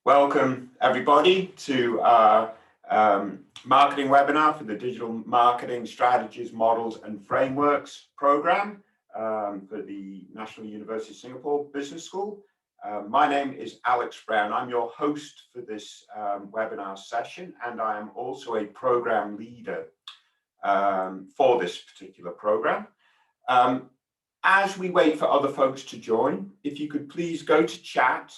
Welcome everybody to our marketing webinar for the Digital Marketing Strategies, Models and Frameworks program for the National University of Singapore Business School. My name is Alex Brown. I'm your host for this webinar session, and I am also a program leader for this particular program. As we wait for other folks to join, if you could please go to chat,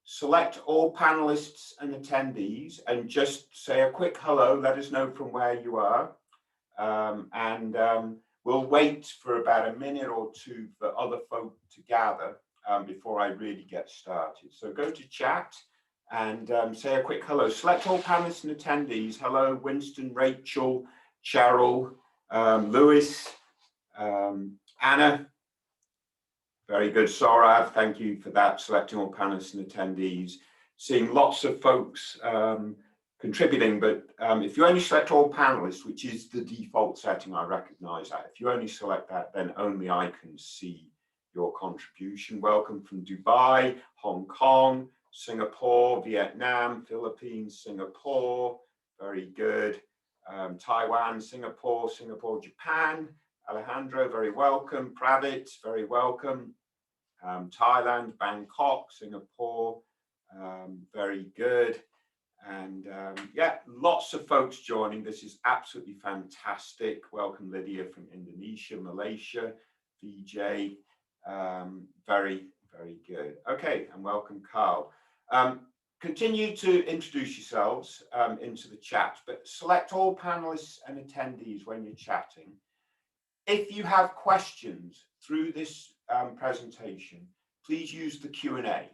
select all panelists and attendees and just say a quick hello, let us know from where you are. We'll wait for about a minute or two for other folk to gather before I really get started. So go to chat and say a quick hello. Select all panelists and attendees. Hello, Winston, Rachel, Cheryl, Lewis, Anna. Very good, Saurav, thank you for that, selecting all panelists and attendees. Seeing lots of folks contributing, but if you only select all panelists, which is the default setting, I recognize that. If you only select that, then only I can see your contribution. Welcome from Dubai, Hong Kong, Singapore, Vietnam, Philippines, Singapore, very good. Taiwan, Singapore, Japan. Alejandro, very welcome. Pradit, very welcome. Thailand, Bangkok, Singapore, very good. And yeah, lots of folks joining. This is absolutely fantastic. Welcome, Lydia from Indonesia, Malaysia, VJ, very, very good. Okay, and welcome, Carl. Continue to introduce yourselves into the chat, but select all panelists and attendees when you're chatting. If you have questions through this presentation, please use the Q&A.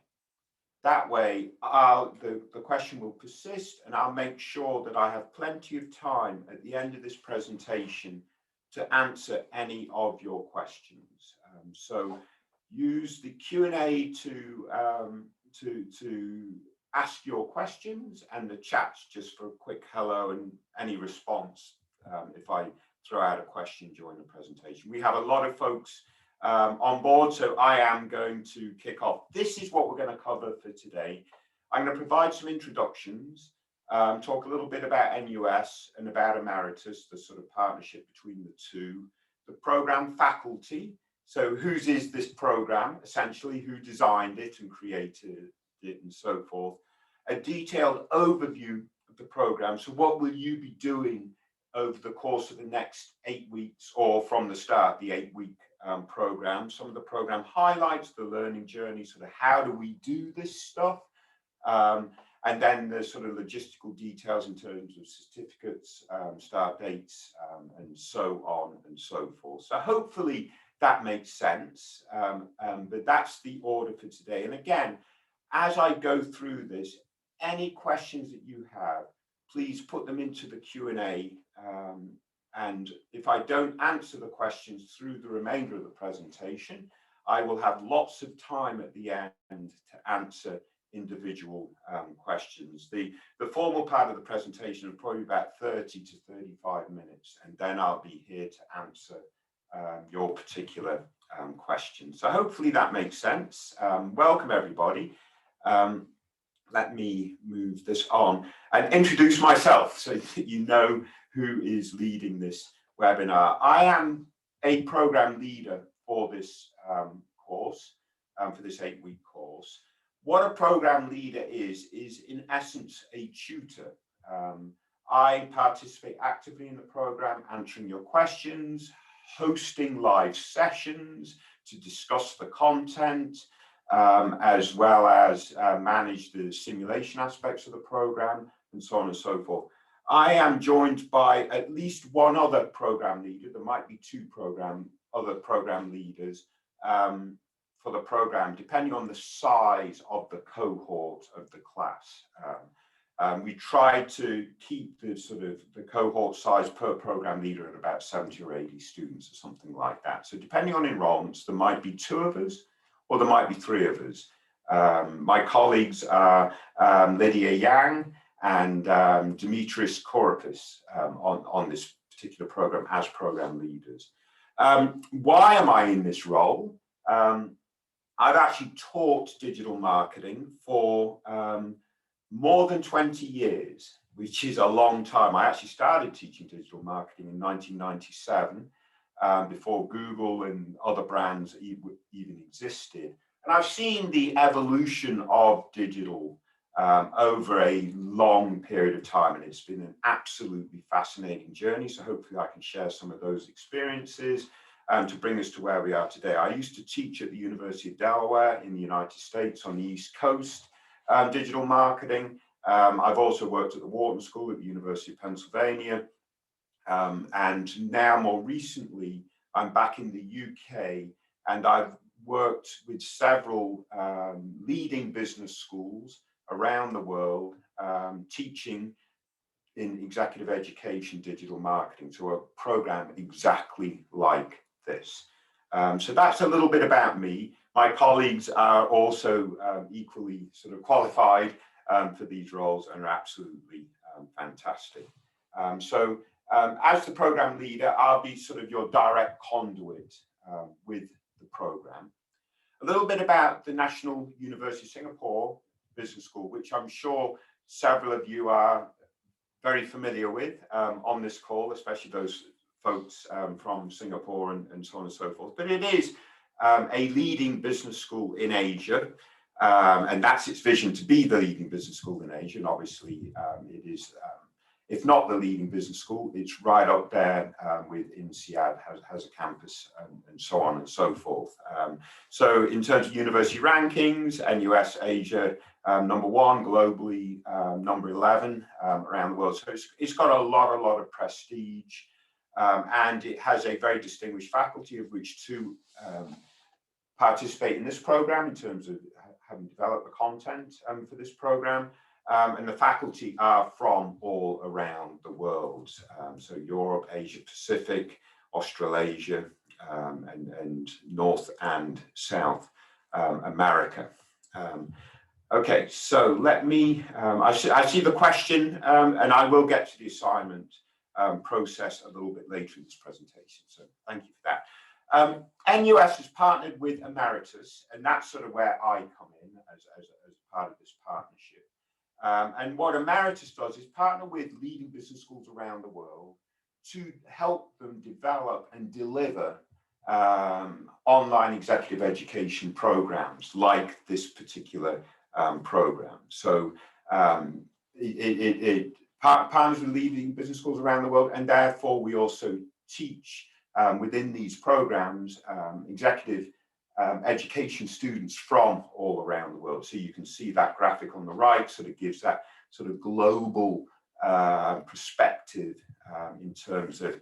That way, the question will persist, and I'll make sure that I have plenty of time at the end of this presentation to answer any of your questions. So use the Q&A to ask your questions, and the chat's just for a quick hello and any response if I throw out a question during the presentation. We have a lot of folks on board, so I am going to kick off. This is what we're going to cover for today. I'm going to provide some introductions, talk a little bit about NUS and about Emeritus, the sort of partnership between the two, the program faculty. So whose is this program, essentially, who designed it and created it and so forth. A detailed overview of the program. So what will you be doing over the course of the next 8 weeks, or from the start, the 8-week program. Some of the program highlights, the learning journey, sort of how do we do this stuff, and then the sort of logistical details in terms of certificates, start dates, and so on and so forth. So hopefully that makes sense, but that's the order for today. And again, as I go through this, any questions that you have, please put them into the Q&A, and if I don't answer the questions through the remainder of the presentation, I will have lots of time at the end to answer individual questions. The formal part of the presentation will probably be about 30 to 35 minutes, and then I'll be here to answer your particular questions. So hopefully that makes sense. Welcome everybody. Let me move this on and introduce myself so that you know who is leading this webinar. I am a program leader for this course, for this 8-week course. What a program leader is in essence a tutor. I participate actively in the program, answering your questions, hosting live sessions to discuss the content, as well as manage the simulation aspects of the program, and so on and so forth. I am joined by at least one other program leader. There might be other program leaders for the program, depending on the size of the cohort of the class. We try to keep the cohort size per program leader at about 70 or 80 students or something like that. So depending on enrollments, there might be 2 of us, or there might be 3 of us. My colleagues are Lydia Yang and Demetrius Korapis on this particular program as program leaders. Why am I in this role? I've actually taught digital marketing for more than 20 years, which is a long time. I actually started teaching digital marketing in 1997, before Google and other brands even existed. And I've seen the evolution of digital over a long period of time, and it's been an absolutely fascinating journey. So hopefully I can share some of those experiences to bring us to where we are today. I used to teach at the University of Delaware in the United States on the East Coast, digital marketing. I've also worked at the Wharton School at the University of Pennsylvania. And now more recently, I'm back in the UK, and I've worked with several leading business schools around the world, teaching in executive education digital marketing, so a program exactly like this. So that's a little bit about me. My colleagues are also equally sort of qualified for these roles and are absolutely fantastic. As the program leader, I'll be sort of your direct conduit with the program. A little bit about the National University of Singapore Business School, which I'm sure several of you are very familiar with on this call, especially those folks from Singapore and so on and so forth. But it is a leading business school in Asia, and that's its vision, to be the leading business school in Asia. And obviously it is, if not the leading business school, it's right up there with INSEAD, has a campus and so on and so forth. So in terms of university rankings, NUS Asia, number 1, globally number 11 around the world. So it's got a lot of prestige, and it has a very distinguished faculty, of which 2 participate in this program in terms of having developed the content for this program. And the faculty are from all around the world. So Europe, Asia Pacific, Australasia, and North and South America. Okay, so let me, I see the question, and I will get to the assignment process a little bit later in this presentation. So thank you for that. NUS has partnered with Emeritus, and that's sort of where I come in as part of this partnership. And what Emeritus does is partner with leading business schools around the world to help them develop and deliver online executive education programs like this particular program. So it partners with leading business schools around the world, and therefore we also teach within these programs executive education students from all around the world. So you can see that graphic on the right sort of gives that sort of global perspective in terms of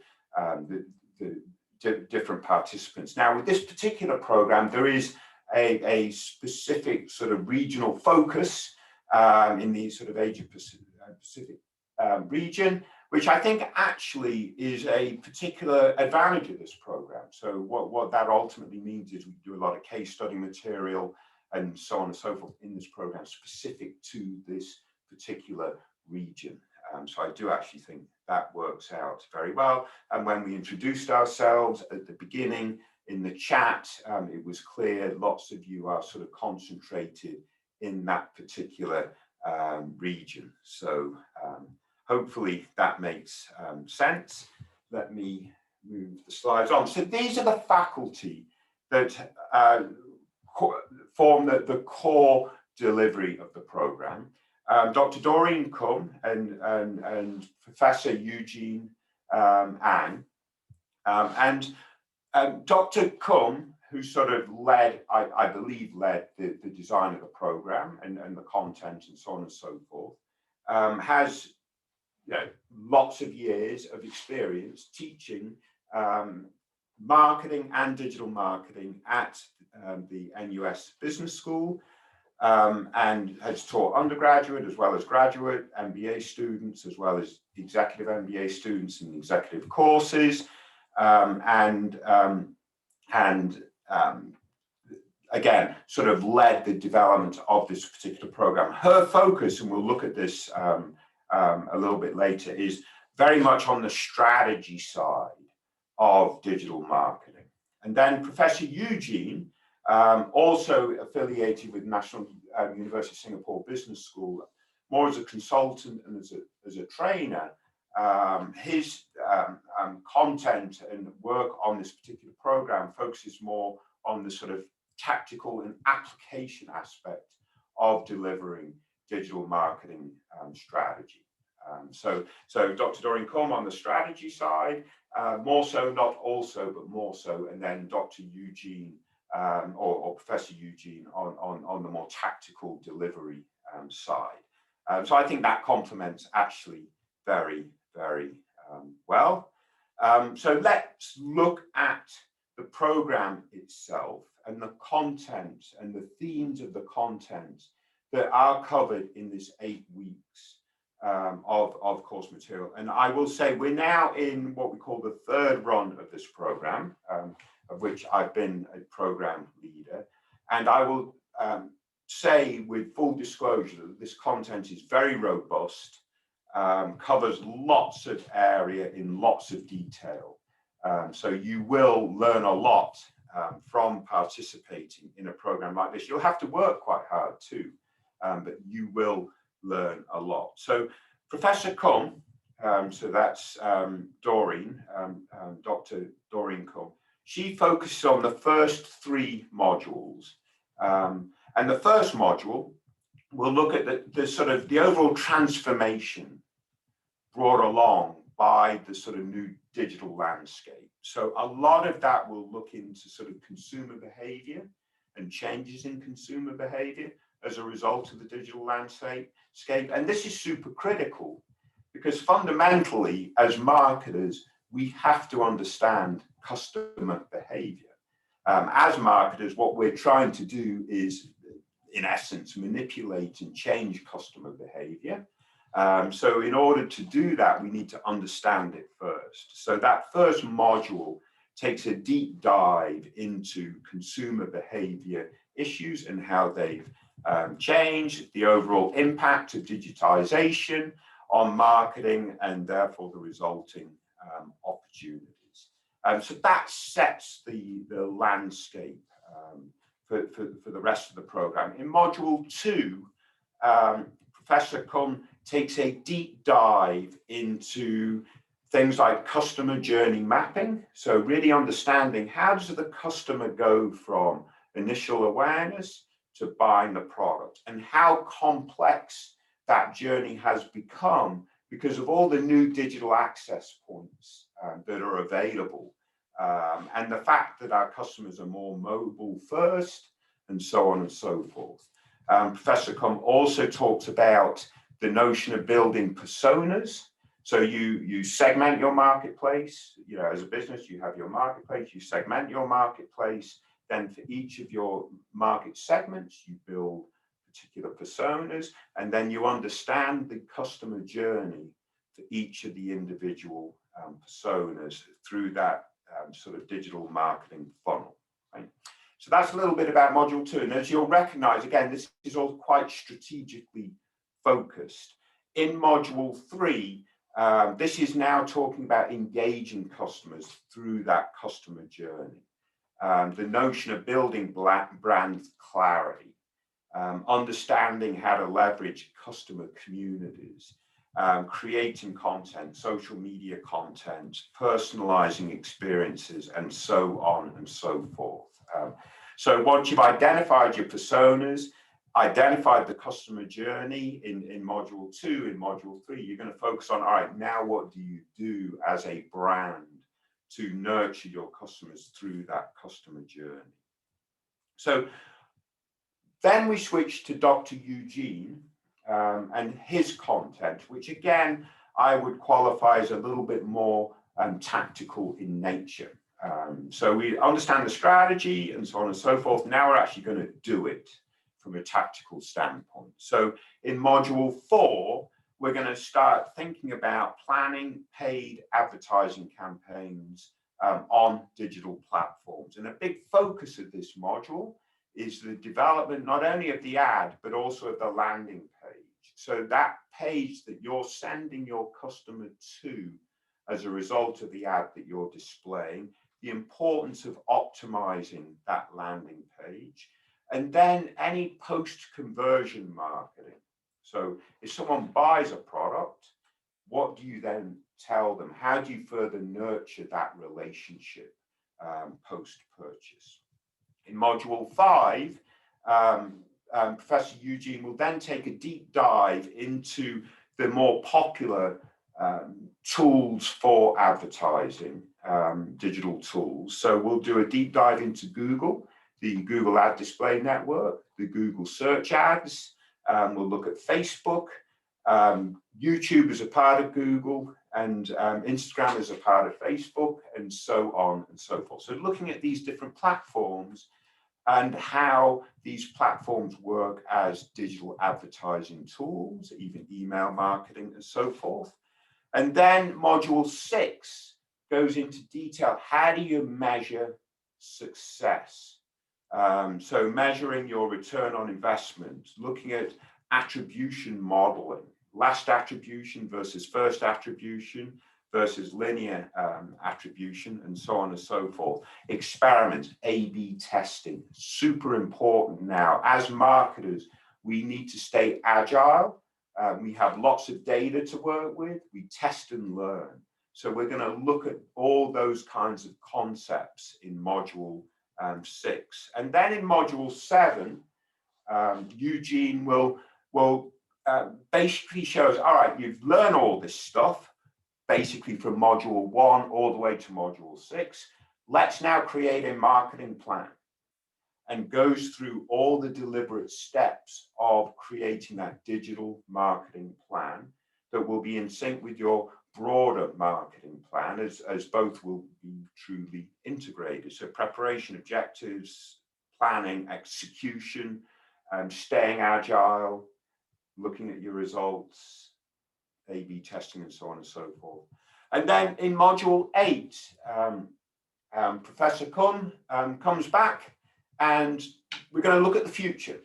the different participants. Now, with this particular program, there is a specific sort of regional focus in the sort of Asia Pacific region, which I think actually is a particular advantage of this program. So what that ultimately means is we do a lot of case study material and so on and so forth in this program specific to this particular region. So I do actually think that works out very well. And when we introduced ourselves at the beginning in the chat, it was clear lots of you are sort of concentrated in that particular region. So hopefully that makes sense. Let me move the slides on. So these are the faculty that form the core delivery of the program. Dr. Doreen Kum and Professor Eugene Ang. And Dr. Kum, who sort of led, I believe, led the design of the program and the content and so on and so forth, has lots of years of experience teaching marketing and digital marketing at the NUS Business School, and has taught undergraduate as well as graduate MBA students, as well as executive MBA students in executive courses, again, sort of led the development of this particular program. Her focus, and we'll look at this a little bit later, is very much on the strategy side of digital marketing. And then Professor Eugene, also affiliated with National University of Singapore Business School, more as a consultant and as a trainer, his content and work on this particular program focuses more on the sort of tactical and application aspect of delivering digital marketing strategy. So Dr. Doreen Combe on the strategy side, more so, not also, but more so, and then Dr. Eugene or Professor Eugene on the more tactical delivery side. So I think that complements actually very, very well. So let's look at the program itself and the content and the themes of the content that are covered in this 8 weeks of course material. And I will say we're now in what we call the 3rd run of this program, of which I've been a program leader. And I will say with full disclosure that this content is very robust, covers lots of area in lots of detail. So you will learn a lot from participating in a program like this. You'll have to work quite hard too, but you will learn a lot. So Professor Combe, so that's Doreen, Dr. Doreen Combe, she focuses on the first 3 modules. And the first module will look at the sort of the overall transformation brought along by the sort of new digital landscape. So a lot of that will look into sort of consumer behavior and changes in consumer behavior as a result of the digital landscape. And this is super critical because fundamentally, as marketers, we have to understand customer behavior. As marketers, what we're trying to do is, in essence, manipulate and change customer behavior. So in order to do that, we need to understand it first. So that first module takes a deep dive into consumer behavior issues and how they've changed, the overall impact of digitization on marketing, and therefore the resulting opportunities. So that sets the landscape for the rest of the program. In module 2, Professor Combe takes a deep dive into things like customer journey mapping. So really understanding how does the customer go from initial awareness to buying the product, and how complex that journey has become because of all the new digital access points that are available, and the fact that our customers are more mobile first, and so on and so forth. Professor Combe also talks about the notion of building personas. So you segment your marketplace, as a business, you have your marketplace, you segment your marketplace, then for each of your market segments, you build particular personas, and then you understand the customer journey for each of the individual personas through that sort of digital marketing funnel. Right? So that's a little bit about module 2. And as you'll recognize, again, this is all quite strategically focused. In module 3, this is now talking about engaging customers through that customer journey. The notion of building brand clarity, understanding how to leverage customer communities, creating content, social media content, personalizing experiences, and so on and so forth. So once you've identified your personas, identified the customer journey in module 2, in module 3, you're going to focus on, all right, now what do you do as a brand to nurture your customers through that customer journey? So then we switch to Dr. Eugene and his content, which again, I would qualify as a little bit more tactical in nature. So we understand the strategy and so on and so forth. Now we're actually going to do it from a tactical standpoint. So in module 4, we're going to start thinking about planning paid advertising campaigns on digital platforms. And a big focus of this module is the development not only of the ad, but also of the landing page. So that page that you're sending your customer to as a result of the ad that you're displaying, the importance of optimizing that landing page, and then any post-conversion marketing. So if someone buys a product, what do you then tell them? How do you further nurture that relationship post-purchase? In Module 5, Professor Eugene will then take a deep dive into the more popular tools for advertising, digital tools. So we'll do a deep dive into Google, the Google Ad Display Network, the Google Search Ads. We'll look at Facebook. YouTube is a part of Google, and Instagram is a part of Facebook, and so on and so forth. So looking at these different platforms and how these platforms work as digital advertising tools, even email marketing and so forth. And then Module 6 goes into detail. How do you measure success? So measuring your return on investment, looking at attribution modeling, last attribution versus first attribution versus linear attribution, and so on and so forth. Experiments, A/B testing, super important now. As marketers, we need to stay agile. We have lots of data to work with. We test and learn. So we're going to look at all those kinds of concepts in Module 6. And then in Module 7, Eugene will basically show us, all right, you've learned all this stuff, basically from Module 1 all the way to Module 6. Let's now create a marketing plan, and goes through all the deliberate steps of creating that digital marketing plan that will be in sync with your broader marketing plan, as both will be truly integrated. So preparation, objectives, planning, execution, staying agile, looking at your results, A/B testing, and so on and so forth. And then in Module 8, Professor Kuhn comes back, and we're going to look at the future.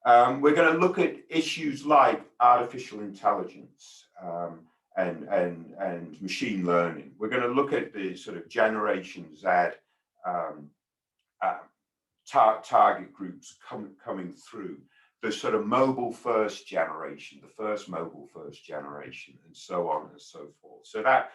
We're going to look at issues like artificial intelligence and machine learning. We're going to look at the sort of Generation Z target groups coming through, the sort of mobile first generation, the first mobile first generation, and so on and so forth. So that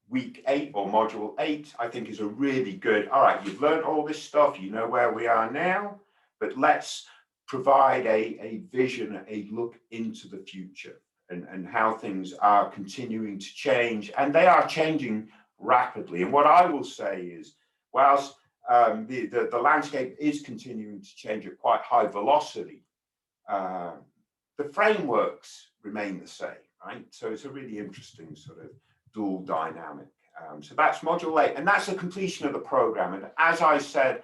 week 8 or Module 8, I think, is a really good, all right, you've learned all this stuff, you know where we are now, but let's provide a vision, a look into the future, and how things are continuing to change, and they are changing rapidly. And what I will say is, whilst the landscape is continuing to change at quite high velocity, the frameworks remain the same, right? So it's a really interesting sort of dual dynamic. So that's Module 8, and that's the completion of the program. And as I said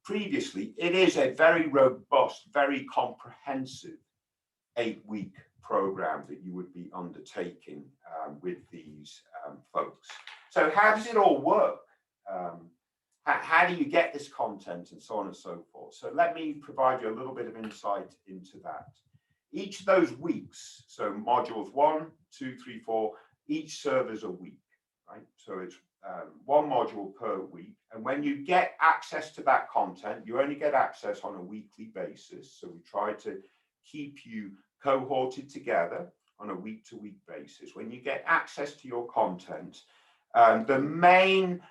previously, it is a very robust, very comprehensive 8-week program that you would be undertaking with these folks. So how does it all work? How do you get this content, and so on and so forth? So let me provide you a little bit of insight into that. Each of those weeks, so modules 1, 2, 3, 4, each serve as a week, right? So it's one module per week. And when you get access to that content, you only get access on a weekly basis. So we try to keep you cohorted together on a week-to-week basis. When you get access to your content, the main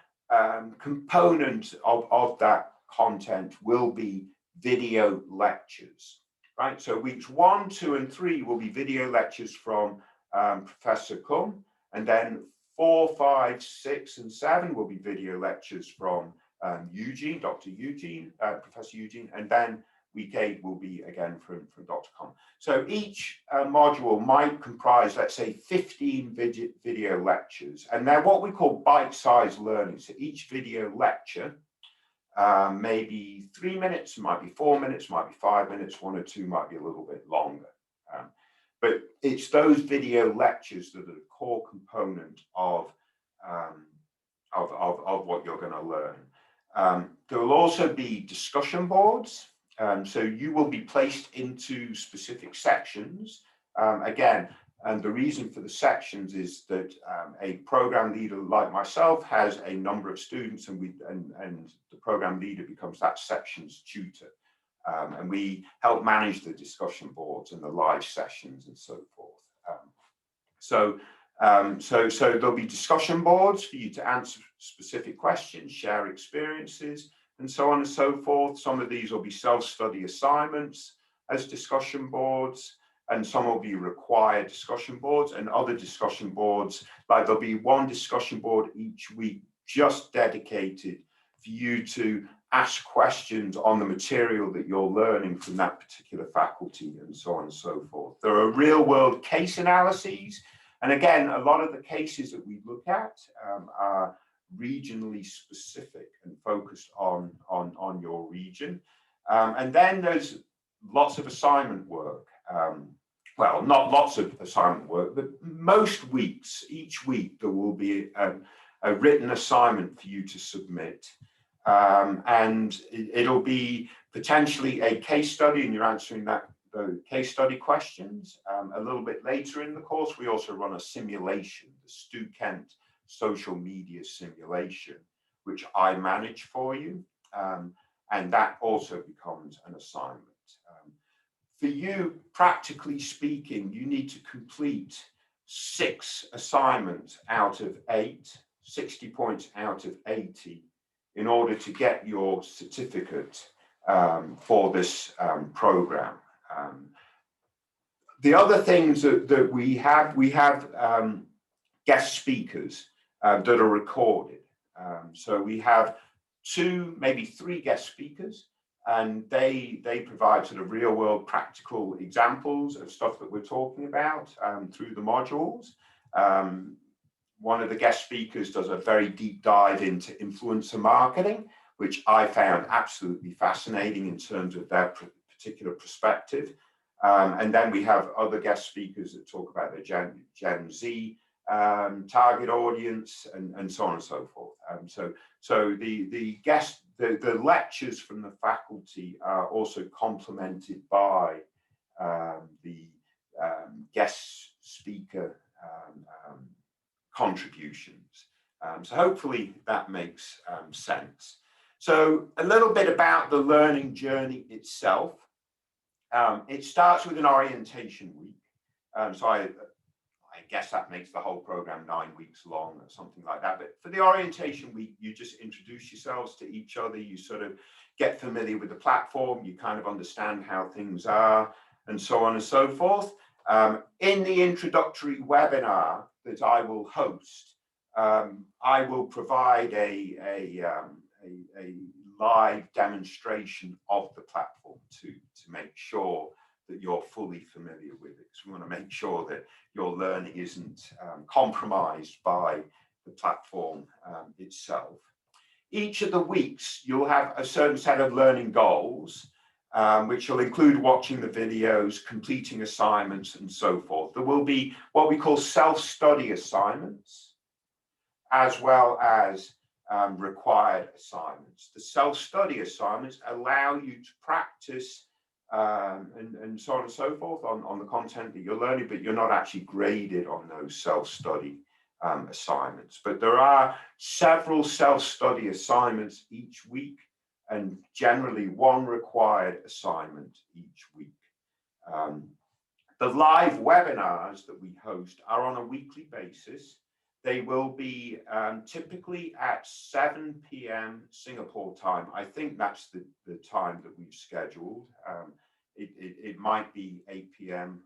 component of that content will be video lectures, right? So weeks 1, 2, and 3 will be video lectures from Professor Kuhn, and then 4, 5, 6, and 7 will be video lectures from Eugene, Dr. Eugene, Professor Eugene, and then week 8 will be again from Dr. Kuhn. So each module might comprise, let's say, 15 video lectures, and they're what we call bite-sized learning. So each video lecture may be 3 minutes, might be 4 minutes, might be 5 minutes, 1 or 2 might be a little bit longer. But it's those video lectures that are the core component of what you're going to learn. There will also be discussion boards. So you will be placed into specific sections. Again, and the reason for the sections is that a program leader like myself has a number of students, and the program leader becomes that section's tutor. And we help manage the discussion boards and the live sessions and so forth. So there'll be discussion boards for you to answer specific questions, share experiences, and so on and so forth. Some of these will be self-study assignments as discussion boards, and some will be required discussion boards, and other discussion boards, like there'll be one discussion board each week just dedicated for you to ask questions on the material that you're learning from that particular faculty, and so on and so forth. There are real world case analyses. And again, a lot of the cases that we look at are regionally specific and focused on your region. And then there's lots of assignment work. Well, not lots of assignment work, but most weeks, each week, there will be a written assignment for you to submit. And it'll be potentially a case study, and you're answering the case study questions. A little bit later in the course, we also run a simulation, the Stu Kent social media simulation, which I manage for you. And that also becomes an assignment. For you, practically speaking, you need to complete 6 assignments out of 8, 60 points out of 80, in order to get your certificate for this program. The other things that we have guest speakers that are recorded. So we have 2, maybe 3 guest speakers, and they provide sort of real world practical examples of stuff that we're talking about through the modules. One of the guest speakers does a very deep dive into influencer marketing, which I found absolutely fascinating in terms of their particular perspective. And then we have other guest speakers that talk about the Gen Z target audience, and so on and so forth. So the lectures from the faculty are also complemented by the guest speaker contributions. So hopefully that makes sense. So a little bit about the learning journey itself. It starts with an orientation week. So I guess that makes the whole program 9 weeks long or something like that. But for the orientation week, you just introduce yourselves to each other. You sort of get familiar with the platform. You kind of understand how things are, and so on and so forth. In the introductory webinar that I will host, I will provide a live demonstration of the platform to make sure that you're fully familiar with it. So we want to make sure that your learning isn't compromised by the platform itself. Each of the weeks, you'll have a certain set of learning goals, which will include watching the videos, completing assignments, and so forth. There will be what we call self-study assignments, as well as required assignments. The self-study assignments allow you to practice and so on and so forth on the content that you're learning, but you're not actually graded on those self-study assignments. But there are several self-study assignments each week, and generally 1 required assignment each week. The live webinars that we host are on a weekly basis. They will be typically at 7 p.m. Singapore time. I think that's the time that we've scheduled. It might be 8 p.m.,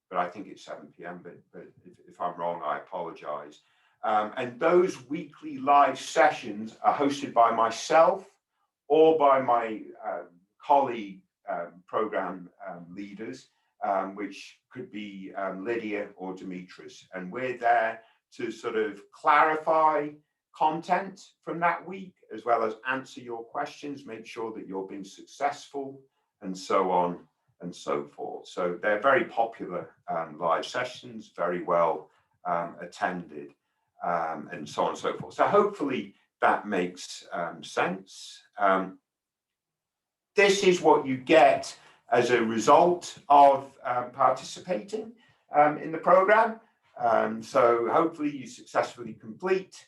but I think it's 7 p.m. But if I'm wrong, I apologize. And those weekly live sessions are hosted by myself or by my colleague program leaders, which could be Lydia or Demetrius. And we're there to sort of clarify content from that week, as well as answer your questions, make sure that you're being successful, and so on and so forth. So they're very popular live sessions, very well attended, and so on and so forth. So hopefully that makes sense. This is what you get as a result of participating in the program. So hopefully you successfully complete.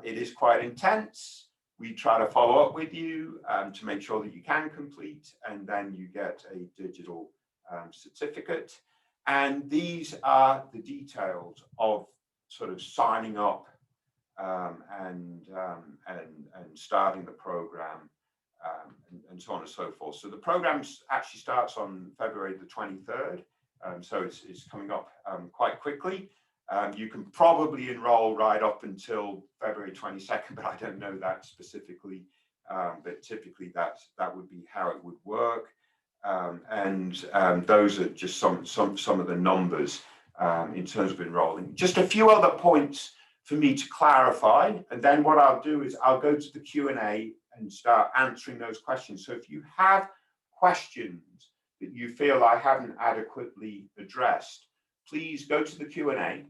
It is quite intense. we try to follow up with you to make sure that you can complete, and then you get a digital certificate. And these are the details of sort of signing up and starting the program, and so on and so forth. So the program actually starts on February the 23rd, so it's coming up quite quickly. You can probably enroll right up until February 22nd, but I don't know that specifically. But typically that would be how it would work. Those are just some of the numbers in terms of enrolling. Just a few other points for me to clarify, and then what I'll do is I'll go to the Q&A and start answering those questions. So if you have questions that you feel I haven't adequately addressed, please go to the Q&A,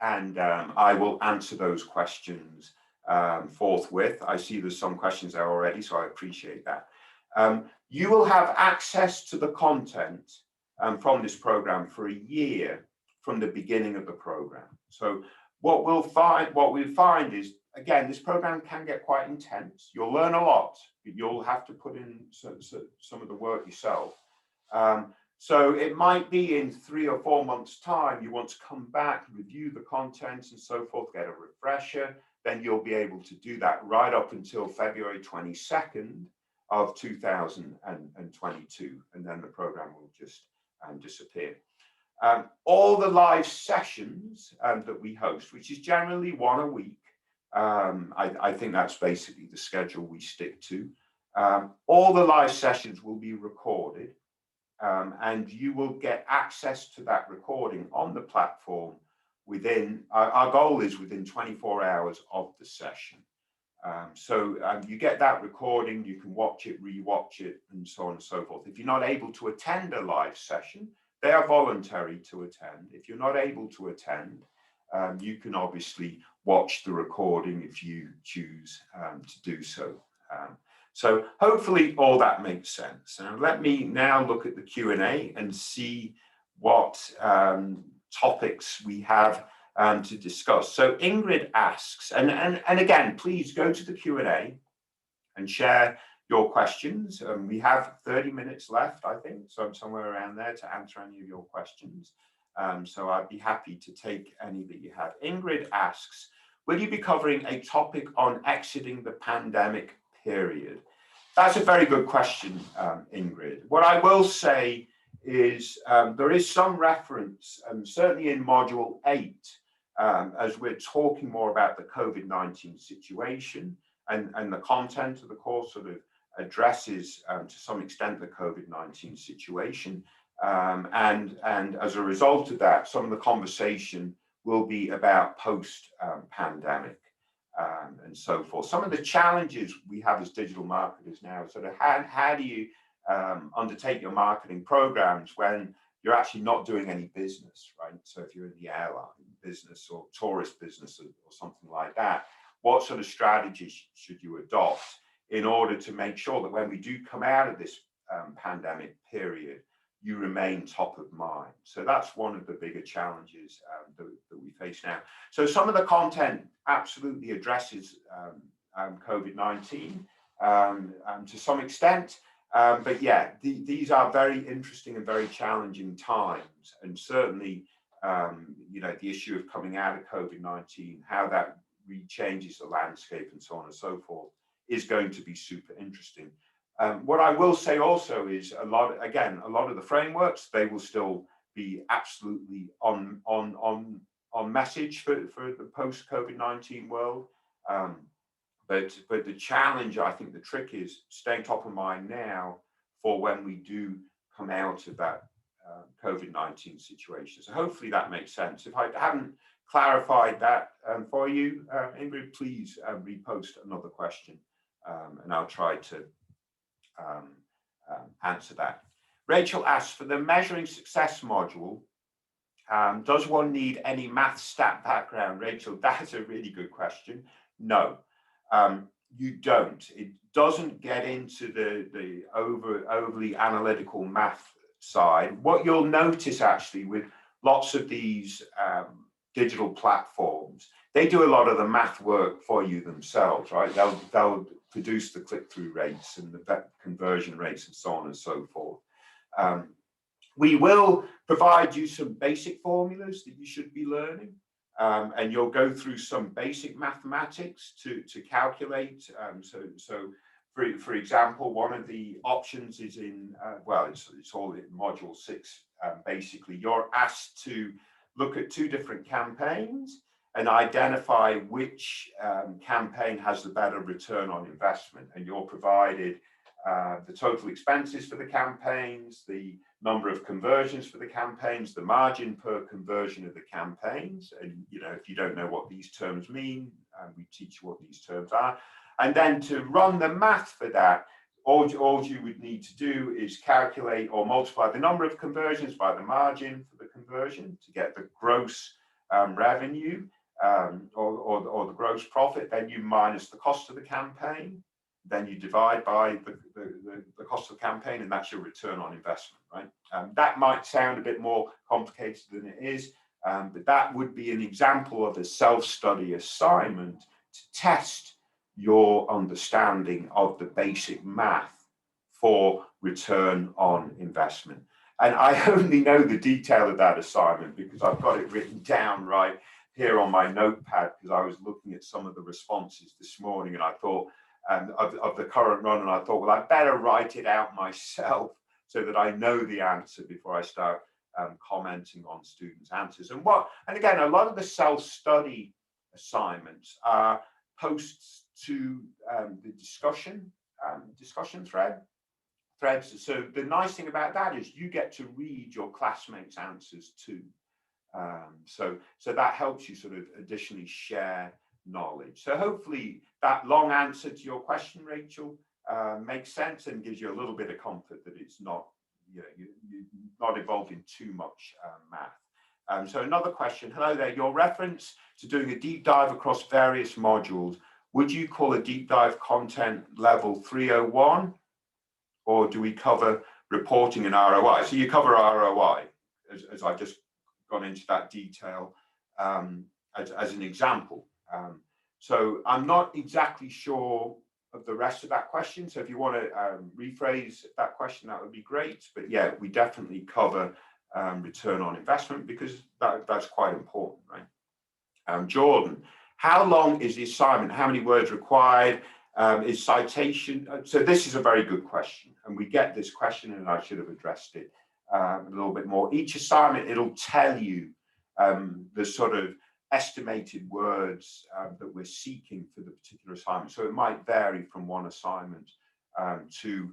and I will answer those questions forthwith. I see there's some questions there already, so I appreciate that. You will have access to the content from this program for a year from the beginning of the program. So what we find is, again, this program can get quite intense. You'll learn a lot, but you'll have to put in some of the work yourself. So it might be in 3 or 4 months' time, you want to come back, review the content and so forth, get a refresher, then you'll be able to do that right up until February 22nd of 2022, and then the program will just disappear. All the live sessions that we host, which is generally 1 a week, I think that's basically the schedule we stick to. All the live sessions will be recorded, and you will get access to that recording on the platform within, our goal is within 24 hours of the session. So you get that recording, you can watch it, re-watch it, and so on and so forth. If you're not able to attend a live session, they are voluntary to attend. If you're not able to attend, you can obviously watch the recording if you choose to do so. So hopefully all that makes sense. And let me now look at the Q&A and see what topics we have to discuss. So Ingrid asks, and again, please go to the Q&A and share your questions. We have 30 minutes left, I think, so I'm somewhere around there to answer any of your questions. So I'd be happy to take any that you have. Ingrid asks, will you be covering a topic on exiting the pandemic period? That's a very good question, Ingrid. What I will say is there is some reference, certainly in Module 8, as we're talking more about the COVID-19 situation, and the content of the course sort of addresses to some extent the COVID-19 situation. And as a result of that, some of the conversation will be about post-pandemic and so forth. Some of the challenges we have as digital marketers now, sort of how do you undertake your marketing programs when you're actually not doing any business, right? So if you're in the airline business or tourist business or something like that, what sort of strategies should you adopt in order to make sure that when we do come out of this pandemic period, you remain top of mind? So that's one of the bigger challenges that we face now. So some of the content absolutely addresses COVID-19 to some extent. But yeah, these are very interesting and very challenging times. And certainly, you know, the issue of coming out of COVID-19, how that rechanges the landscape and so on and so forth is going to be super interesting. What I will say also is a lot of the frameworks, they will still be absolutely on message for the post-COVID-19 world. But the challenge, I think the trick is staying top of mind now for when we do come out of that COVID-19 situation. So hopefully that makes sense. If I haven't clarified that for you, Ingrid, please repost another question and I'll try to answer that. Rachel asks, for the measuring success module, does one need any math stat background? Rachel, that's a really good question. No. You don't. It doesn't get into the overly analytical math side. What you'll notice actually with lots of these digital platforms, they do a lot of the math work for you themselves, right? They'll produce the click-through rates and the conversion rates and so on and so forth. We will provide you some basic formulas that you should be learning, and you'll go through some basic mathematics to calculate. So for example, one of the options is in, well, it's all in module 6. Basically, you're asked to look at 2 different campaigns and identify which campaign has the better return on investment. And you're provided the total expenses for the campaigns, the number of conversions for the campaigns, the margin per conversion of the campaigns. And, you know, if you don't know what these terms mean, we teach you what these terms are. And then to run the math for that, all you would need to do is calculate or multiply the number of conversions by the margin for the conversion to get the gross revenue or the gross profit. Then you minus the cost of the campaign. Then you divide by the cost of the campaign, and that's your return on investment, right? That might sound a bit more complicated than it is, but that would be an example of a self-study assignment to test your understanding of the basic math for return on investment. And I only know the detail of that assignment because I've got it written down right here on my notepad, because I was looking at some of the responses this morning and I thought, of the current run, and I thought, well, I better write it out myself so that I know the answer before I start commenting on students' answers. And again, a lot of the self-study assignments are posts to the discussion threads. So the nice thing about that is you get to read your classmates' answers too. So that helps you sort of additionally share knowledge. So hopefully that long answer to your question, Rachel, makes sense and gives you a little bit of comfort that it's not, you know, you're not involved in too much math. So another question. Hello there. Your reference to doing a deep dive across various modules, would you call a deep dive content level 301, or do we cover reporting and ROI? So you cover ROI, as I've just gone into that detail as an example. So I'm not exactly sure of the rest of that question. So if you want to rephrase that question, that would be great. But yeah, we definitely cover return on investment because that's quite important, right? Jordan, how long is the assignment? How many words required? Is citation? So this is a very good question, and we get this question, and I should have addressed it a little bit more. Each assignment, it'll tell you the sort of estimated words that we're seeking for the particular assignment. So it might vary from one assignment to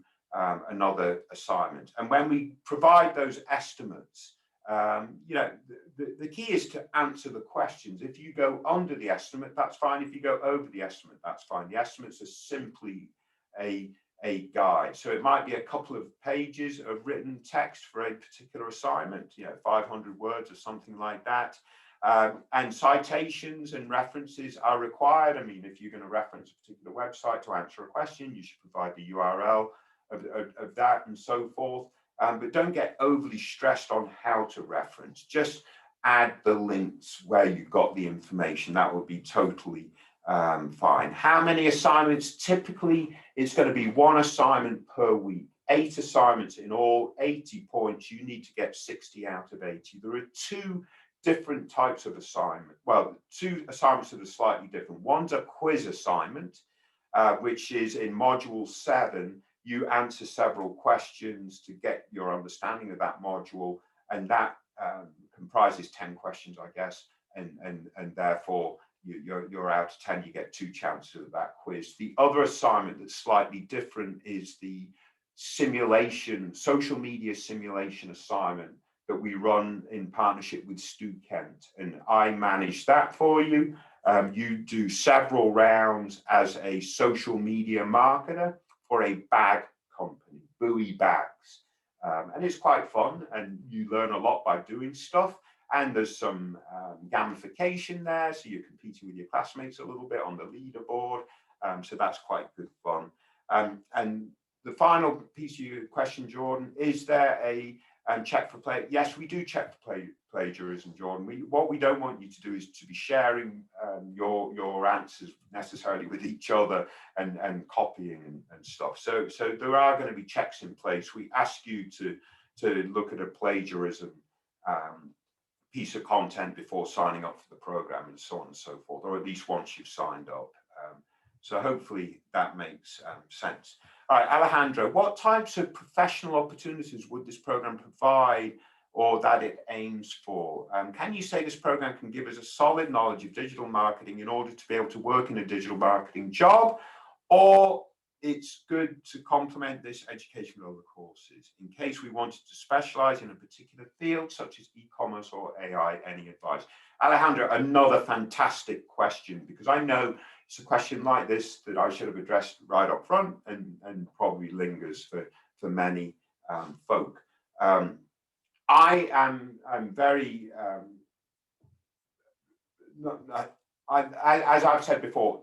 another assignment. And when we provide those estimates, you know, the key is to answer the questions. If you go under the estimate, that's fine. If you go over the estimate, that's fine. The estimates are simply a guide. So it might be a couple of pages of written text for a particular assignment, you know, 500 words or something like that. And citations and references are required. I mean, if you're going to reference a particular website to answer a question, you should provide the URL of that and so forth. But don't get overly stressed on how to reference. Just add the links where you got the information. That would be totally fine. How many assignments? Typically, it's going to be 1 assignment per week. 8 assignments in all, 80 points. You need to get 60 out of 80. There are 2 different types of assignment. Well, 2 assignments that are slightly different. One's a quiz assignment, which is in module 7. You answer several questions to get your understanding of that module, and that comprises 10 questions, I guess, and therefore you're out of 10. You get 2 chances at that quiz. The other assignment that's slightly different is the simulation, social media simulation assignment that we run in partnership with Stu Kent, and I manage that for you. You do several rounds as a social media marketer for a bag company, Bowie Bags, and it's quite fun, and you learn a lot by doing stuff. And there's some gamification there, so you're competing with your classmates a little bit on the leaderboard. So that's quite good fun. And the final piece of your question, Jordan, is there a and check for play. Yes, we do check for plagiarism, John. What we don't want you to do is to be sharing your answers necessarily with each other and copying and stuff. So there are going to be checks in place. We ask you to look at a plagiarism piece of content before signing up for the program and so on and so forth, or at least once you've signed up. So hopefully that makes sense. All right, Alejandro, what types of professional opportunities would this program provide or that it aims for? Can you say this program can give us a solid knowledge of digital marketing in order to be able to work in a digital marketing job, or it's good to complement this education with other courses in case we wanted to specialize in a particular field such as e-commerce or AI? Any advice? Alejandro, another fantastic question, because I know it's a question like this that I should have addressed right up front and probably lingers for many folk. I am very, as I've said before,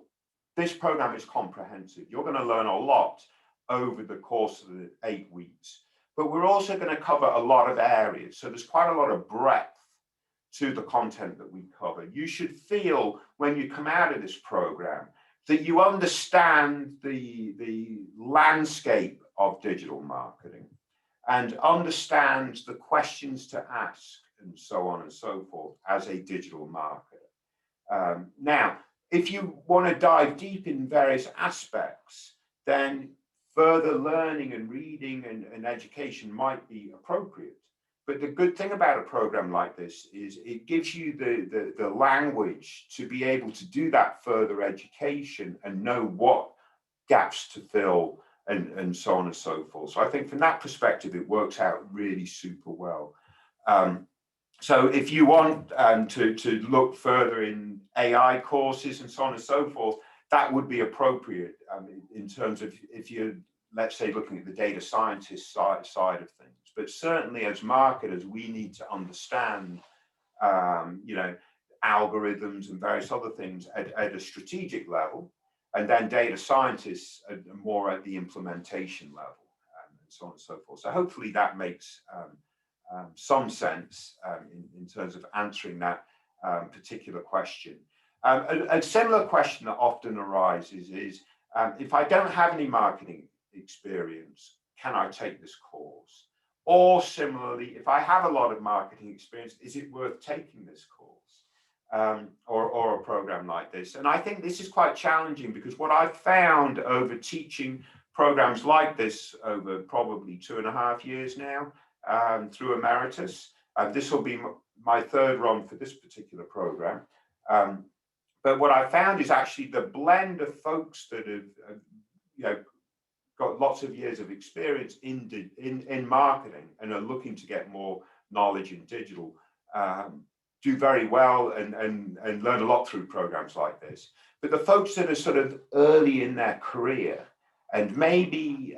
this program is comprehensive. You're going to learn a lot over the course of the 8 weeks, but we're also going to cover a lot of areas. So there's quite a lot of breadth to the content that we cover. You should feel when you come out of this program that you understand the landscape of digital marketing and understand the questions to ask and so on and so forth as a digital marketer. Now, if you want to dive deep in various aspects, then further learning and reading and education might be appropriate. But the good thing about a program like this is it gives you the language to be able to do that further education and know what gaps to fill and so on and so forth. So I think from that perspective, it works out really super well. So if you want to look further in AI courses and so on and so forth, that would be appropriate in terms of if you're, let's say, looking at the data scientist side of things. But certainly as marketers, we need to understand, algorithms and various other things at a strategic level, and then data scientists are more at the implementation level, and so on and so forth. So hopefully that makes some sense in terms of answering that particular question. A similar question that often arises is, if I don't have any marketing experience, can I take this course? Or similarly, if I have a lot of marketing experience, is it worth taking this course or a program like this? And I think this is quite challenging, because what I've found over teaching programs like this over probably 2.5 years now through Emeritus, this will be my 3rd run for this particular program. But what I found is actually the blend of folks that have got lots of years of experience in marketing and are looking to get more knowledge in digital do very well and learn a lot through programs like this. But the folks that are sort of early in their career and maybe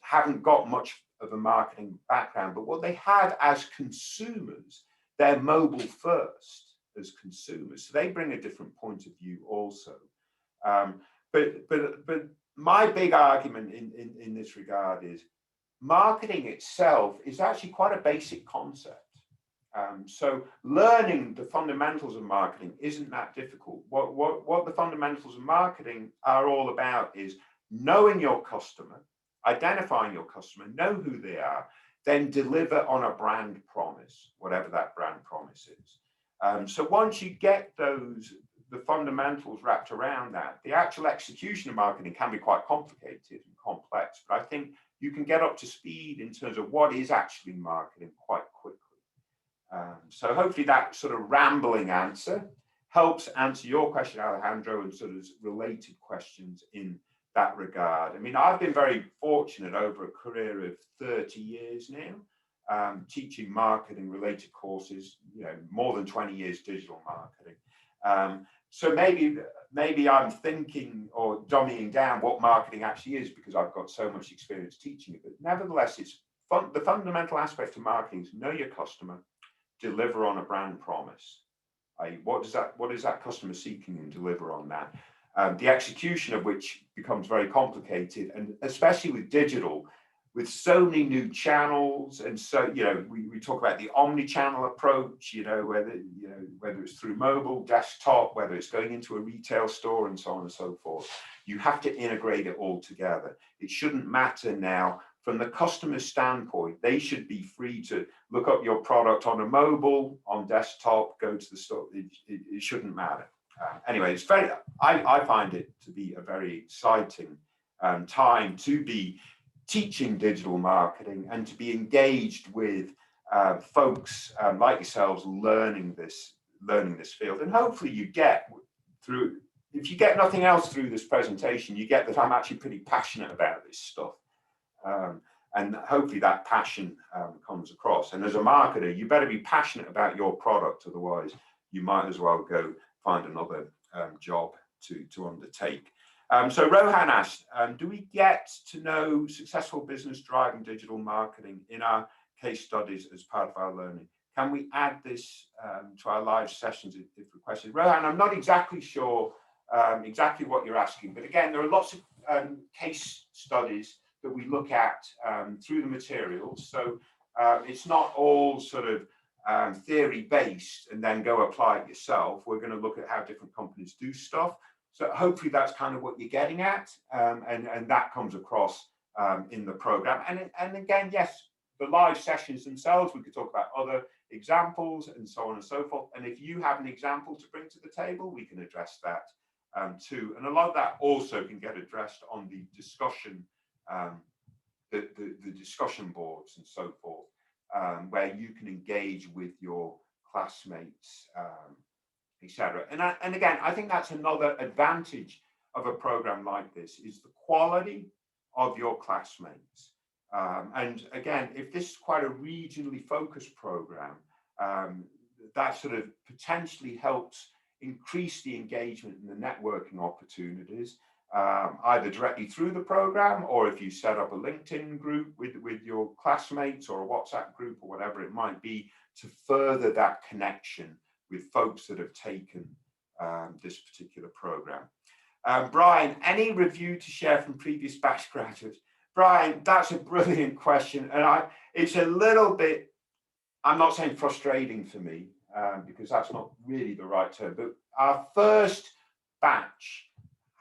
haven't got much of a marketing background, but what they have as consumers, they're mobile first as consumers. So they bring a different point of view also. But my big argument in this regard is marketing itself is actually quite a basic concept. So learning the fundamentals of marketing isn't that difficult. What the fundamentals of marketing are all about is knowing your customer, identifying your customer, know who they are, then deliver on a brand promise, whatever that brand promise is. So once you get the fundamentals wrapped around that, the actual execution of marketing can be quite complicated and complex, but I think you can get up to speed in terms of what is actually marketing quite quickly. So hopefully that sort of rambling answer helps answer your question, Alejandro, and sort of related questions in that regard. I mean, I've been very fortunate over a career of 30 years now, teaching marketing related courses, more than 20 years digital marketing. So maybe I'm thinking or dummying down what marketing actually is because I've got so much experience teaching it. But nevertheless, it's the fundamental aspect of marketing is know your customer, deliver on a brand promise. What is that customer seeking, and deliver on that. The execution of which becomes very complicated, and especially with digital, with so many new channels, and so, you know, we talk about the omni-channel approach, you know, whether it's through mobile, desktop, whether it's going into a retail store, and so on and so forth. You have to integrate it all together. It shouldn't matter now from the customer's standpoint. They should be free to look up your product on a mobile, on desktop, go to the store. It shouldn't matter. Anyway, it's very, I find it to be a very exciting time to be teaching digital marketing and to be engaged with folks like yourselves learning this field. And hopefully you get through, if you get nothing else through this presentation, you get that I'm actually pretty passionate about this stuff. And hopefully that passion comes across. And as a marketer, you better be passionate about your product, otherwise you might as well go find another job to undertake. So Rohan asked, do we get to know successful business driving digital marketing in our case studies as part of our learning? Can we add this to our live sessions if requested? Rohan, I'm not exactly sure exactly what you're asking, but again, there are lots of case studies that we look at through the materials. So it's not all sort of theory based and then go apply it yourself. We're going to look at how different companies do stuff. So hopefully that's kind of what you're getting at, and that comes across in the program. And again, yes, the live sessions themselves, we could talk about other examples and so on and so forth. And if you have an example to bring to the table, we can address that too. And a lot of that also can get addressed on the discussion, the discussion boards and so forth, where you can engage with your classmates, etc. And again, I think that's another advantage of a program like this, is the quality of your classmates. And again, if this is quite a regionally focused program, that sort of potentially helps increase the engagement and the networking opportunities, either directly through the program, or if you set up a LinkedIn group with your classmates, or a WhatsApp group, or whatever it might be, to further that connection with folks that have taken this particular program. Brian, any review to share from previous batch graduates? Brian, that's a brilliant question. And it's a little bit, I'm not saying frustrating for me, because that's not really the right term, but our first batch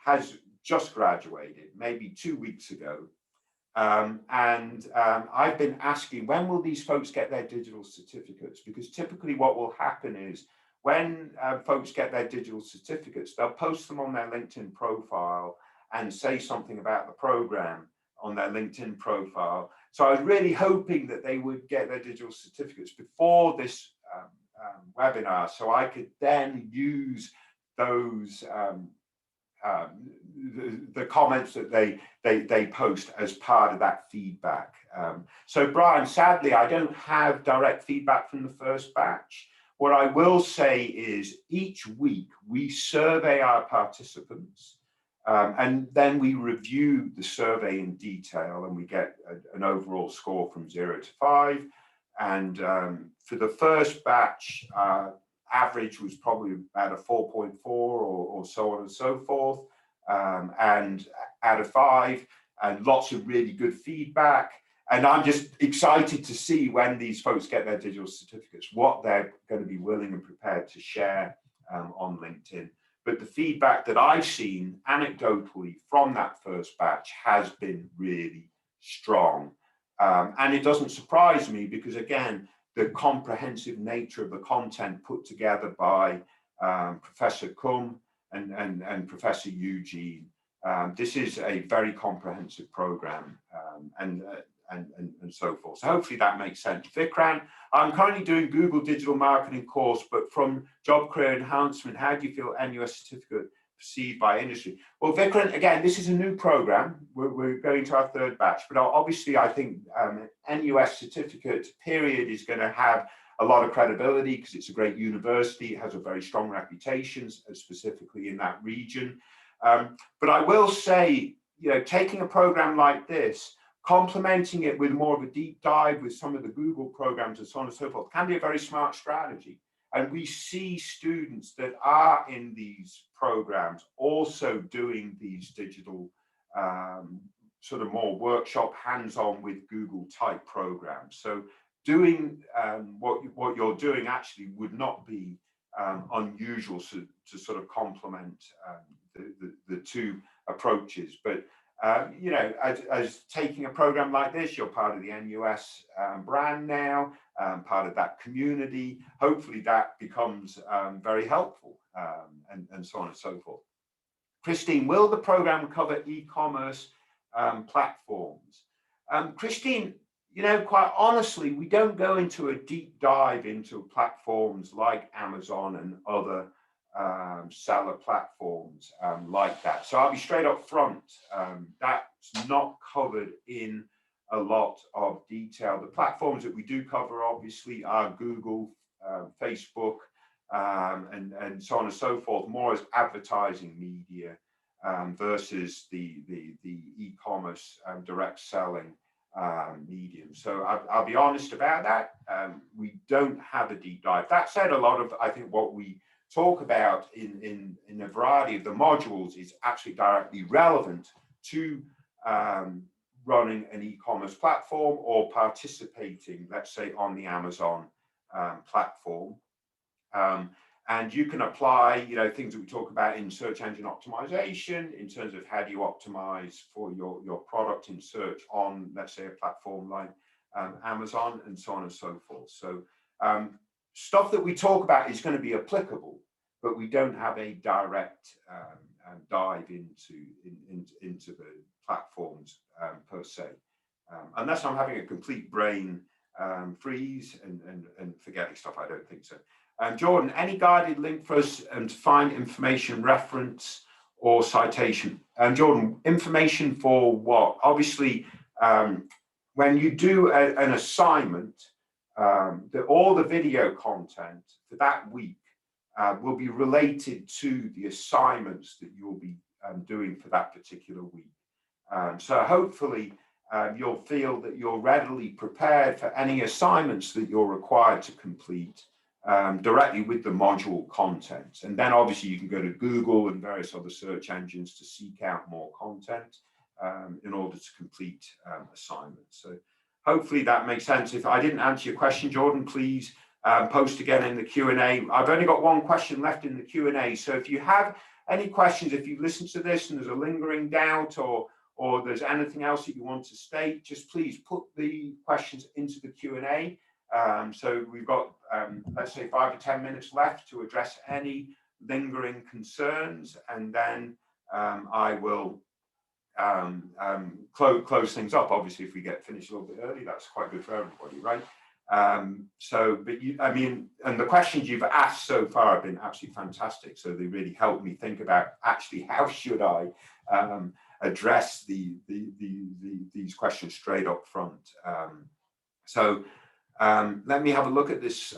has just graduated, maybe 2 weeks ago. I've been asking, when will these folks get their digital certificates? Because typically what will happen is, when folks get their digital certificates, they'll post them on their LinkedIn profile and say something about the program on their LinkedIn profile. So I was really hoping that they would get their digital certificates before this webinar, so I could then use those the comments that they post as part of that feedback. So Brian, sadly, I don't have direct feedback from the first batch. What I will say is, each week we survey our participants, and then we review the survey in detail, and we get an overall score from 0 to 5. And for the first batch, average was probably about a 4.4 or so on and so forth, and out of 5, and lots of really good feedback. And I'm just excited to see, when these folks get their digital certificates, what they're going to be willing and prepared to share on LinkedIn. But the feedback that I've seen anecdotally from that first batch has been really strong. And it doesn't surprise me, because again, the comprehensive nature of the content put together by Professor Kum and Professor Eugene. This is a very comprehensive program, and so forth. So hopefully that makes sense. Vikran, I'm currently doing Google digital marketing course, but from job career enhancement, how do you feel NUS certificate perceived by industry? Well, Vikran, again, this is a new program. We're going to our third batch, but obviously I think NUS certificate period is going to have a lot of credibility, because it's a great university. It has a very strong reputation, specifically in that region. But I will say, you know, taking a program like this, complementing it with more of a deep dive with some of the Google programs and so on and so forth, can be a very smart strategy. And we see students that are in these programs also doing these digital sort of more workshop, hands-on with Google type programs. So doing what you're doing actually would not be unusual to sort of complement the two approaches. But you know, as taking a program like this, you're part of the NUS brand now, part of that community. Hopefully that becomes very helpful, and so on and so forth. Christine, will the program cover e-commerce platforms? Christine, you know, quite honestly, we don't go into a deep dive into platforms like Amazon and other seller platforms like that. So I'll be straight up front. That's not covered in a lot of detail. The platforms that we do cover obviously are Google, Facebook, and so on and so forth, more as advertising media versus the e-commerce direct selling medium. So I'll be honest about that. We don't have a deep dive. That said, a lot of, I think, what we talk about in a variety of the modules is actually directly relevant to running an e-commerce platform or participating, let's say, on the Amazon platform. And you can apply, you know, things that we talk about in search engine optimization in terms of how do you optimize for your product in search on, let's say, a platform like Amazon, and so on and so forth. So stuff that we talk about is going to be applicable, but we don't have a direct dive into the platforms per se, unless I'm having a complete brain freeze and forgetting stuff. I don't think so. Jordan, any guided link for us to find information, reference, or citation? Jordan, information for what? Obviously, when you do an assignment, all the video content for that week will be related to the assignments that you'll be doing for that particular week. So hopefully you'll feel that you're readily prepared for any assignments that you're required to complete directly with the module content. And then obviously you can go to Google and various other search engines to seek out more content in order to complete assignments. So hopefully that makes sense. If I didn't answer your question, Jordan, please post again in the Q&A. I've only got one question left in the Q&A. So if you have any questions, if you listen to this and there's a lingering doubt or there's anything else that you want to state, just please put the questions into the Q&A. So we've got, let's say, 5 or 10 minutes left to address any lingering concerns, and then I will close things up. Obviously, if we get finished a little bit early, that's quite good for everybody, right? But I mean, and the questions you've asked so far have been absolutely fantastic. So they really helped me think about actually how should I address these questions straight up front. Let me have a look at this.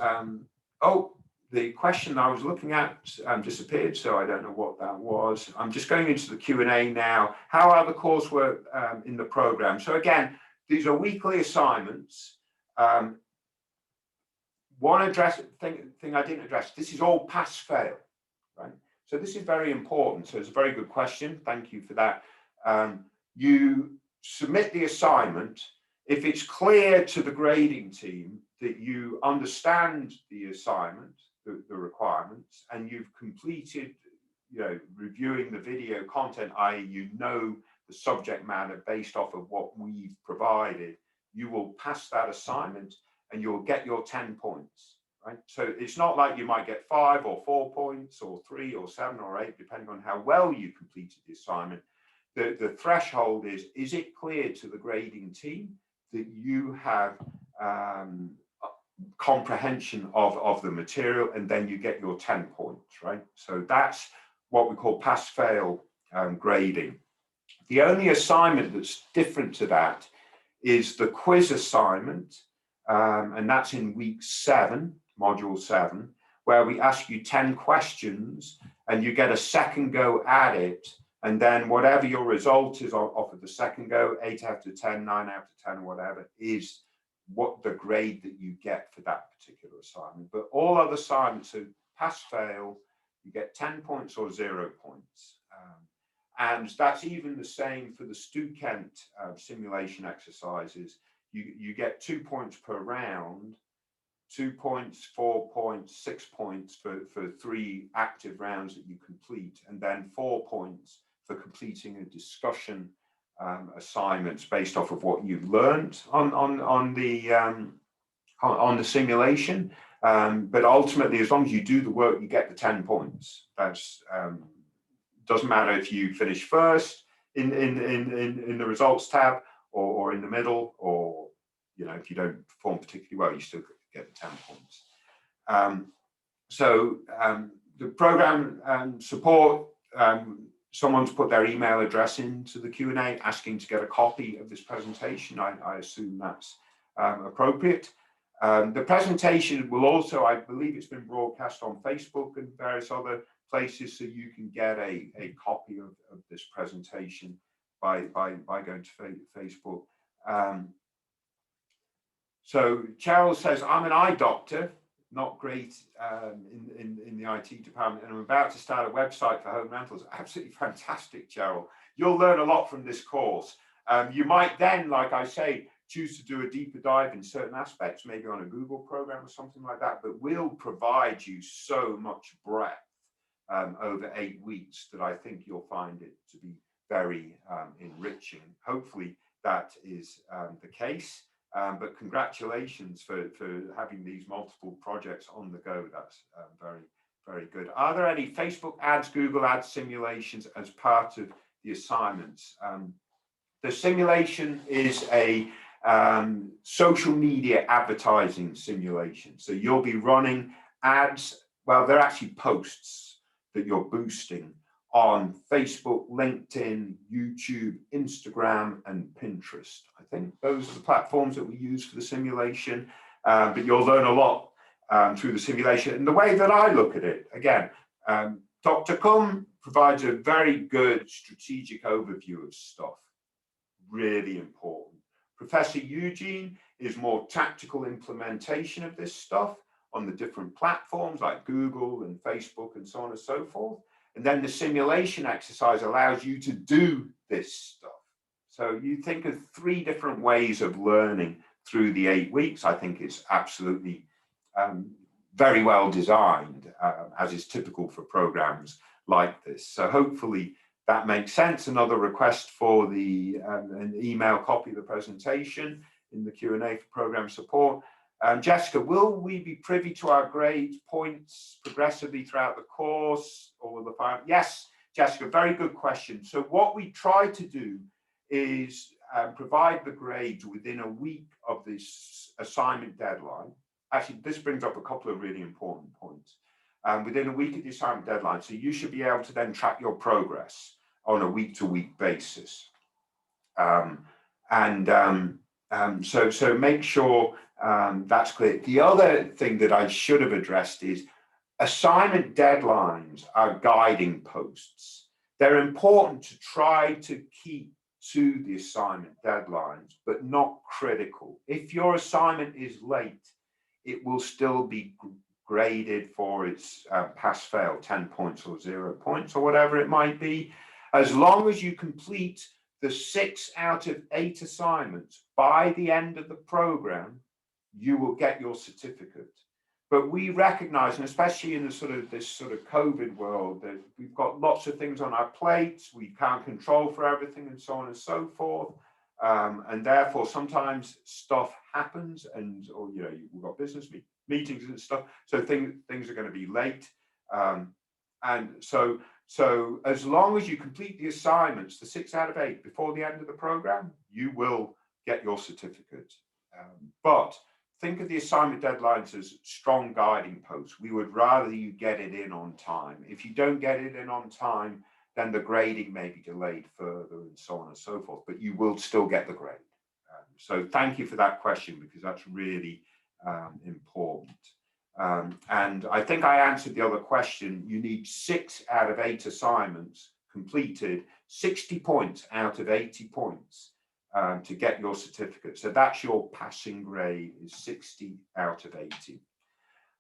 Oh, the question I was looking at disappeared, so I don't know what that was. I'm just going into the Q&A now. How are the coursework in the program? So again, these are weekly assignments. One thing I didn't address, this is all pass-fail, right? So this is very important. So it's a very good question. Thank you for that. You submit the assignment. If it's clear to the grading team that you understand the assignment, the requirements, and you've completed, you know, reviewing the video content, i.e. you know the subject matter based off of what we've provided, you will pass that assignment and you'll get your 10 points, right? So it's not like you might get 5 or 4 points or 3 or 7 or 8, depending on how well you completed the assignment. The threshold is it clear to the grading team that you have comprehension of the material, and then you get your 10 points, right? So that's what we call pass-fail grading. The only assignment that's different to that is the quiz assignment, and that's in week 7, module 7, where we ask you 10 questions and you get a second go at it. And then whatever your result is off of the second go, 8 out of 10, 9 out of 10, whatever, is what the grade that you get for that particular assignment. But all other assignments, so pass, fail, you get 10 points or 0 points. And that's even the same for the Stu-Kent simulation exercises. You get 2 points per round, 2 points, 4 points, 6 points for 3 active rounds that you complete, and then 4 points for completing a discussion assignments based off of what you've learned on the simulation. But ultimately, as long as you do the work, you get the 10 points. That's doesn't matter if you finish first in the results tab or in the middle, or if you don't perform particularly well, you still get the 10 points. So the program support, someone's put their email address into the Q&A asking to get a copy of this presentation. I assume that's appropriate. The presentation will also, I believe it's been broadcast on Facebook and various other places, so you can get a copy of this presentation by going to Facebook. So Charles says, I'm an eye doctor, not great in the IT department, and I'm about to start a website for home rentals. Absolutely fantastic, Cheryl. You'll learn a lot from this course. You might then, like I say, choose to do a deeper dive in certain aspects, maybe on a Google program or something like that, but we'll provide you so much breadth over 8 weeks that I think you'll find it to be very enriching. Hopefully that is the case. But congratulations for having these multiple projects on the go. That's very, very good. Are there any Facebook ads, Google ads simulations as part of the assignments? The simulation is a social media advertising simulation. So you'll be running ads. Well, they're actually posts that you're boosting on Facebook, LinkedIn, YouTube, Instagram, and Pinterest. I think those are the platforms that we use for the simulation, but you'll learn a lot through the simulation. And the way that I look at it, again, Dr. Kum provides a very good strategic overview of stuff, really important. Professor Eugene is more tactical implementation of this stuff on the different platforms like Google and Facebook and so on and so forth. And then the simulation exercise allows you to do this stuff. So you think of 3 different ways of learning through the 8 weeks. I think it's absolutely very well designed, as is typical for programs like this. So hopefully that makes sense. Another request for an email copy of the presentation in the Q&A for program support. Jessica, will we be privy to our grade points progressively throughout the course, or will the final? Yes, Jessica, very good question. So what we try to do is provide the grades within a week of this assignment deadline. Actually, this brings up a couple of really important points. Within a week of the assignment deadline, so you should be able to then track your progress on a week-to-week basis. So make sure that's clear. The other thing that I should have addressed is assignment deadlines are guiding posts. They're important to try to keep to the assignment deadlines, but not critical. If your assignment is late, it will still be graded for its pass-fail, 10 points or 0 points or whatever it might be. As long as you complete the 6 out of 8 assignments by the end of the program, you will get your certificate. But we recognize, and especially in this sort of COVID world, that we've got lots of things on our plates, we can't control for everything and so on and so forth. And therefore sometimes stuff happens, or we've got business meetings and stuff, so things are going to be late. And so as long as you complete the assignments, the 6 out of 8 before the end of the program, you will get your certificate. But think of the assignment deadlines as strong guiding posts. We would rather you get it in on time. If you don't get it in on time, then the grading may be delayed further and so on and so forth, but you will still get the grade. So thank you for that question, because that's really important. And I think I answered the other question. You need 6 out of 8 assignments completed, 60 points out of 80 points to get your certificate. So that's your passing grade, is 60 out of 80.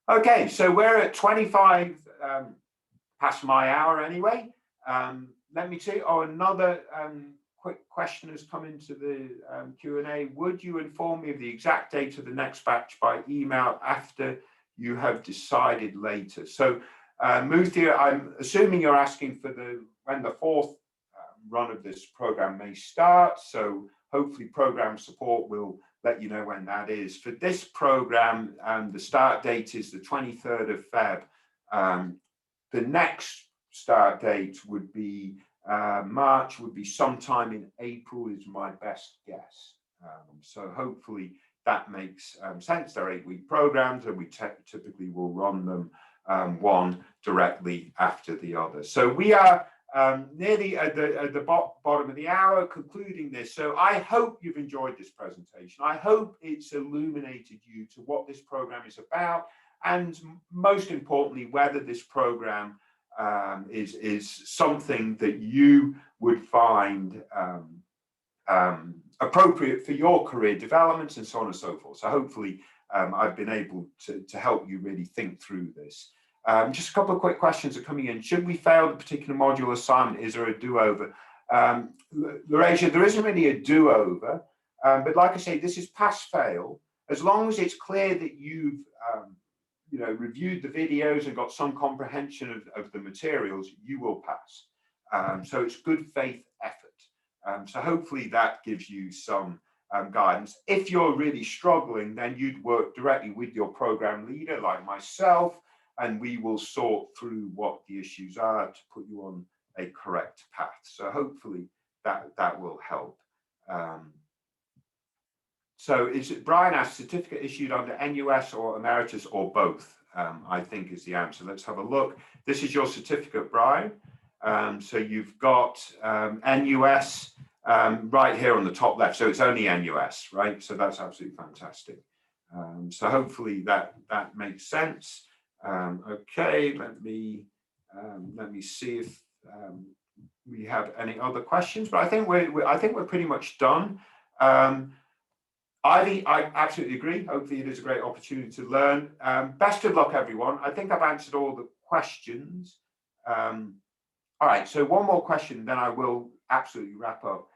Okay, so we're at 25 past my hour anyway. Let me see. Oh, another quick question has come into the Q&A. Would you inform me of the exact date of the next batch by email after you have decided later? So, Muthia, I'm assuming you're asking for when the fourth run of this program may start. So hopefully program support will let you know when that is. For this program, the start date is the 23rd of Feb. The next start date would be March, would be sometime in April is my best guess. So hopefully that makes sense. They're 8-week programs and we typically will run them one directly after the other. So we are nearly at the bottom of the hour concluding this. So I hope you've enjoyed this presentation. I hope it's illuminated you to what this program is about, and most importantly, whether this program is something that you would find appropriate for your career development and so on and so forth. So hopefully I've been able to help you really think through this. Just a couple of quick questions are coming in. Should we fail the particular module assignment? Is there a do-over? Laurasia, there isn't really a do-over, but like I say, this is pass-fail. As long as it's clear that you've reviewed the videos and got some comprehension of the materials, you will pass. So it's good faith effort. So hopefully that gives you some guidance. If you're really struggling, then you'd work directly with your program leader like myself, and we will sort through what the issues are to put you on a correct path. So hopefully that will help. So is it, Brian asked, certificate issued under NUS or Emeritus or both? I think is the answer. Let's have a look. This is your certificate, Brian. So you've got NUS right here on the top left. So it's only NUS, right? So that's absolutely fantastic. So hopefully that makes sense. Okay, let me see if we have any other questions. But I think we're pretty much done. Ivy, I absolutely agree. Hopefully it is a great opportunity to learn. Best of luck, everyone. I think I've answered all the questions. All right, so one more question, then I will absolutely wrap up.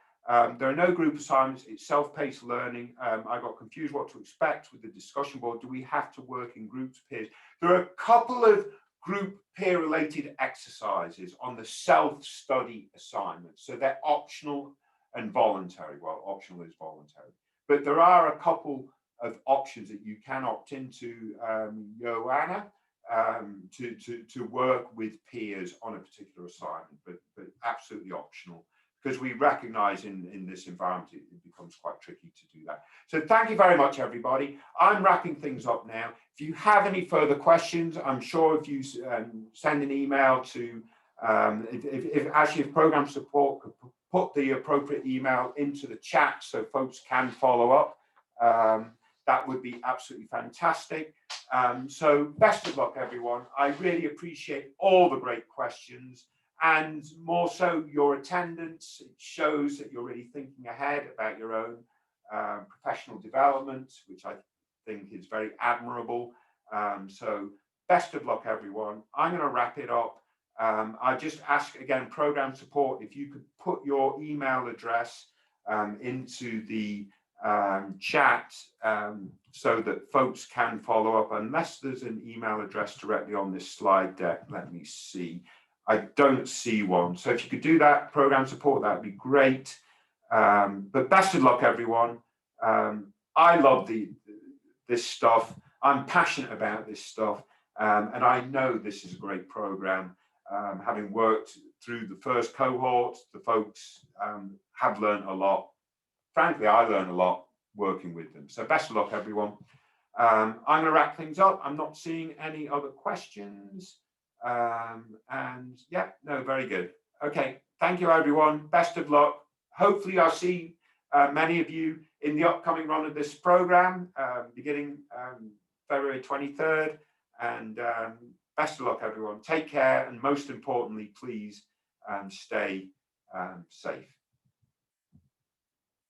There are no group assignments, it's self-paced learning. I got confused what to expect with the discussion board. Do we have to work in groups, peers? There are a couple of group peer-related exercises on the self-study assignments. So they're optional and voluntary. Well, optional is voluntary. But there are a couple of options that you can opt into, Joanna, to work with peers on a particular assignment, but absolutely optional, because we recognize in this environment it becomes quite tricky to do that. So thank you very much, everybody. I'm wrapping things up now. If you have any further questions, I'm sure if you send an email to, if program support could put the appropriate email into the chat so folks can follow up, that would be absolutely fantastic. So best of luck, everyone. I really appreciate all the great questions, and more so your attendance. It shows that you're really thinking ahead about your own professional development, which I think is very admirable. So best of luck, everyone. I'm going to wrap it up. I just ask again, program support, if you could put your email address into the chat so that folks can follow up, unless there's an email address directly on this slide deck. Let me see. I don't see one. So if you could do that, program support, that'd be great. But best of luck, everyone. I love this stuff. I'm passionate about this stuff. And I know this is a great program. Having worked through the first cohort, the folks have learned a lot. Frankly, I learned a lot working with them. So best of luck, everyone. I'm going to wrap things up. I'm not seeing any other questions. And yeah, no, very good. Okay, thank you, everyone. Best of luck. Hopefully I'll see many of you in the upcoming run of this program, beginning February 23rd. And best of luck, everyone. Take care. And most importantly, please stay safe.